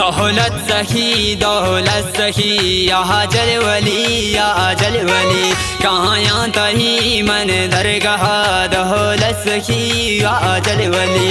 दौलत सखी या जल वली कहाँ या तही मन दरगाह दौलत सखी या जल वली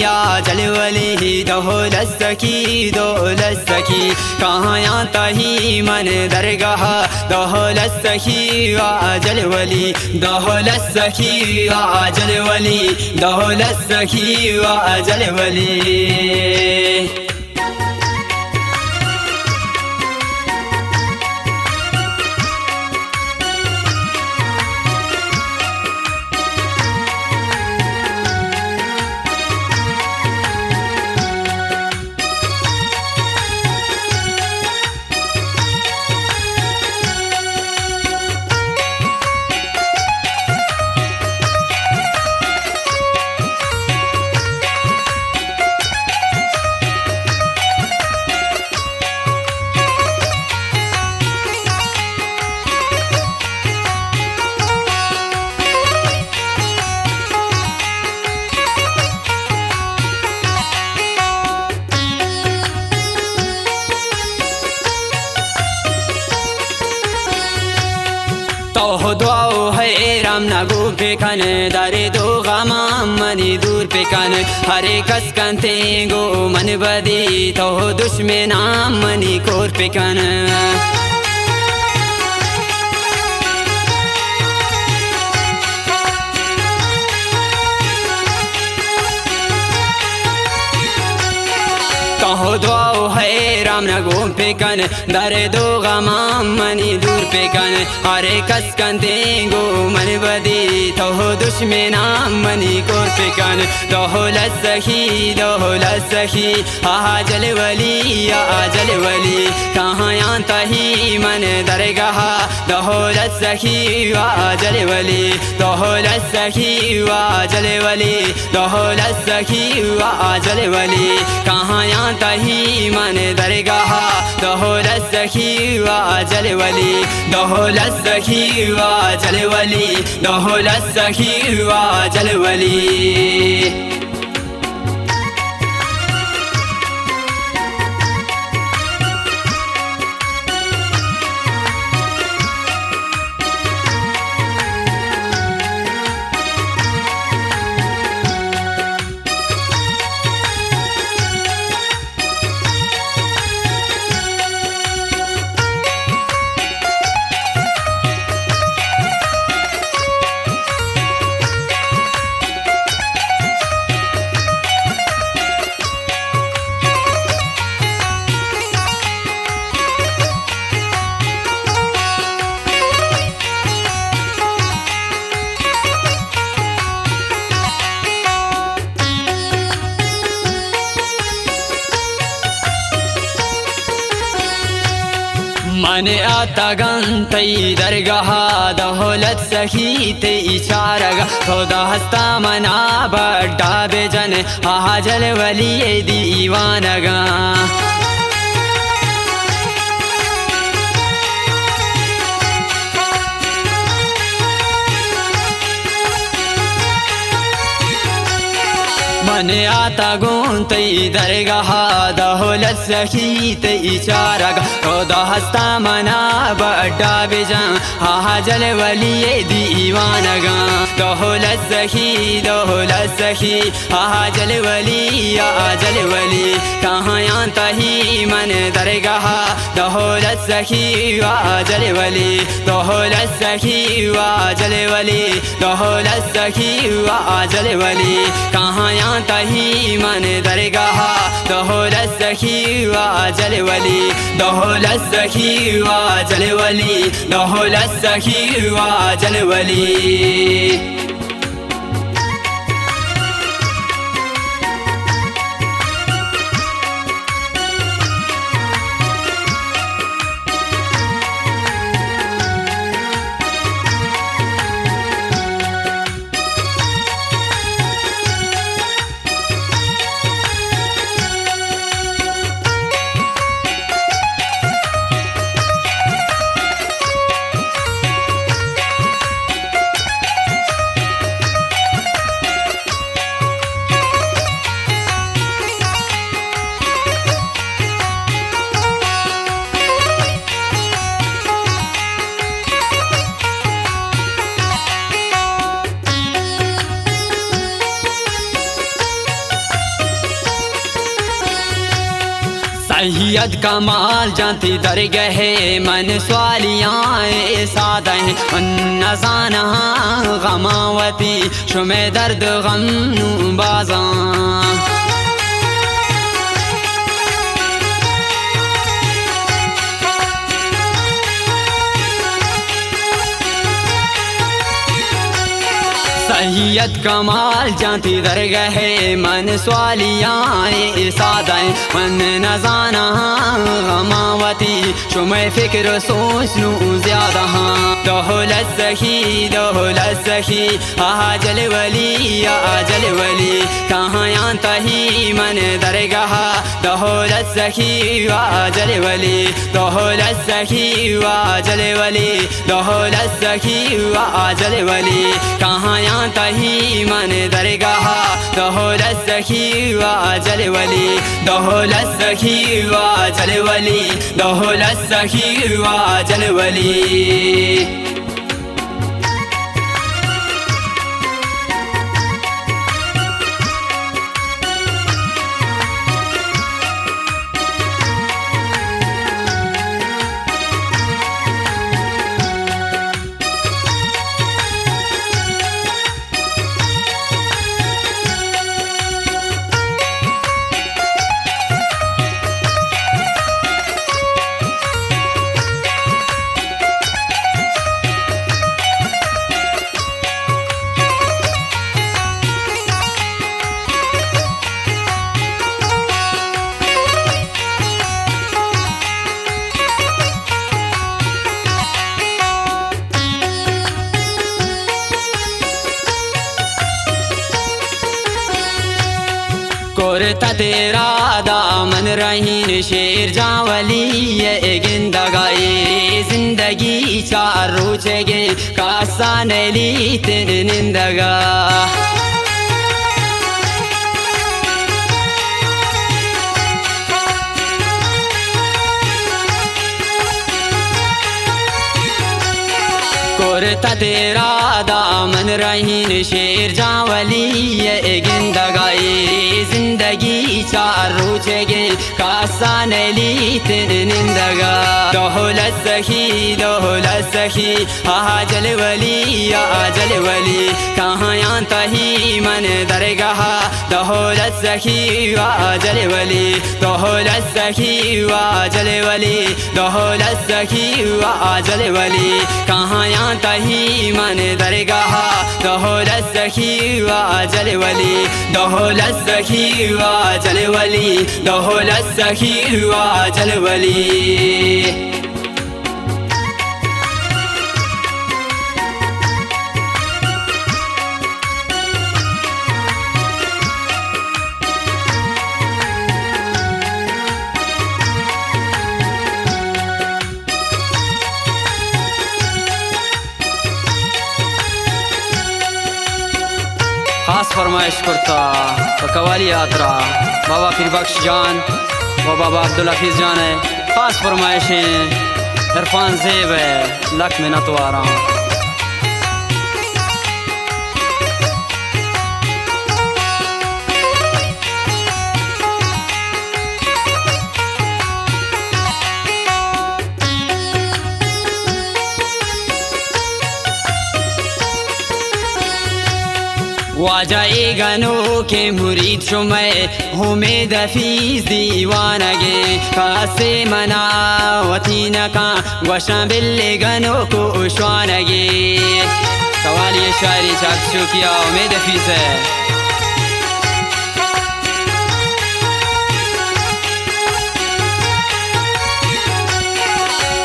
या जल वली दौलत सखी कहाँ या तही मन दरगाह दौलत सखी या जल वली दौलत सखी या जल वली दौलत सखी या जल वली। तो दुआओ है राम नागो पे कन दारे दो गामा मनी दूर पे कन हरे कस कंते गो मन बदी तो दुश्मना मनी कोर पे कन कहो दुआओ है राम नगो पे कन दरे दो गामा मनी दूर पे कन अरे कस कंते गो मन बदी तो दुश्मना मनी कोर पे कन दौलत सखी आहा जल वली या जल वली कहाँ या तही मन दरगाह दौलत सखी या जल वली दौलत सखी या जल वली दौलत सखी या जल वली कहाँ या तही मन दरगाह दौलत सखी या जल वली दौलत सखी या जल वली दौलत सखी या जल वली। मन आता गंतई दरगाह दौलत सखी ते इशारगा खुदा हस्ता मना बड्डा बेजन आहा जल वली दीवानगा मन आता गोंतई दरगाह दौलत सखी ते इशारगा खुदा हस्ता मना बड्डा बेजन आहा जल वली दीवानगा दौलत सखी आहा जल वली या जल वली कहाँ या तही मन दरगाह दौलत सखी या जल वली दौलत सखी या जल वली दौलत सखी या जल वली कहाँ या तही मन दरगाह दौलत सखी या जल वली दौलत सखी या जल वली दौलत सखी या जल वली। सैयद कमाल जानती दरगह मन स्वालियाँ सादा है नजाना गमावती शुमे दर्द गम बाजा सैयद कमाल जानती दरगह मन स्वालियाँ सादाएँ मन नजाना गमावती शुमे फिक्र सोचनू ज्यादा दौलत सखी आजल वली कहाँ यांता ही मन दरगाह दौलत सखी आजल वली दौलत सखी आजल वली दौलत सखी आजल वली कहाँ तही मन दरगाह दौलत सखी आजल वली दौलत सखी आजल वली दौलत सखी आजल वली। कोरता तेरा दामन रहीन शेर जावली ये गिंदगाई जिंदगी चार रोचेगे कासा नली तेन निंदगा कोरता तेरा दामन रहीन शेर जावली ये गिंदगाई जिंदगी चार रोचेगे कासा नली तेन निंदगा दौलत सखी आजल वली कहाँ यांता ही मन दरगाह दौलत सखी आजल वली दौलत सखी आजल वली दौलत सखी आजल वली कहाँ यांता ही मन दरगाह दौलत सखी आजल वली दौलत सखी आजल वली दौलत सखी आजल वली। खास फरमाइश करता कवाली यात्रा बाबा पीर बख्श जान व बाबा अब्दुल हफीज जान है। खास फरमाइशें इरफान ज़ेब है लक में नतवारा वाजाए गनो के मुरीद शुमे हुमेद फीस दीवानगे कासे मना वतीन का वशा बिल्ले गनो को उश्वानगे कवाली शायरी चाकशो किया उमेद फीस है।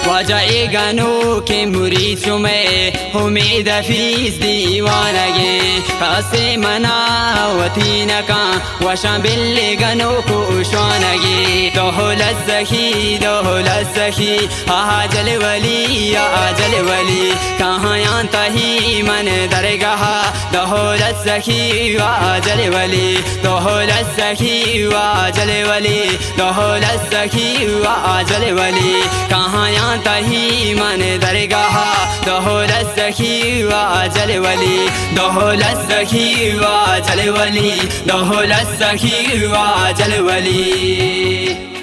वाजाए गनो के मुरीद शुमे हुमेद फीस दीवानगे कासे मना वतीन का वशा बिल्ले गनो को उश्वानगे दौलत सखी आजल वली कहाँ यांता ही मन दरगाह दौलत सखी आजल वली दौलत सखी आजल वली दौलत सखी आजल वली कहाँ यांता ही मन दरगाह दौलत सखी आजल वली दौलत सखी आजल वली दौलत सखी आजल वली।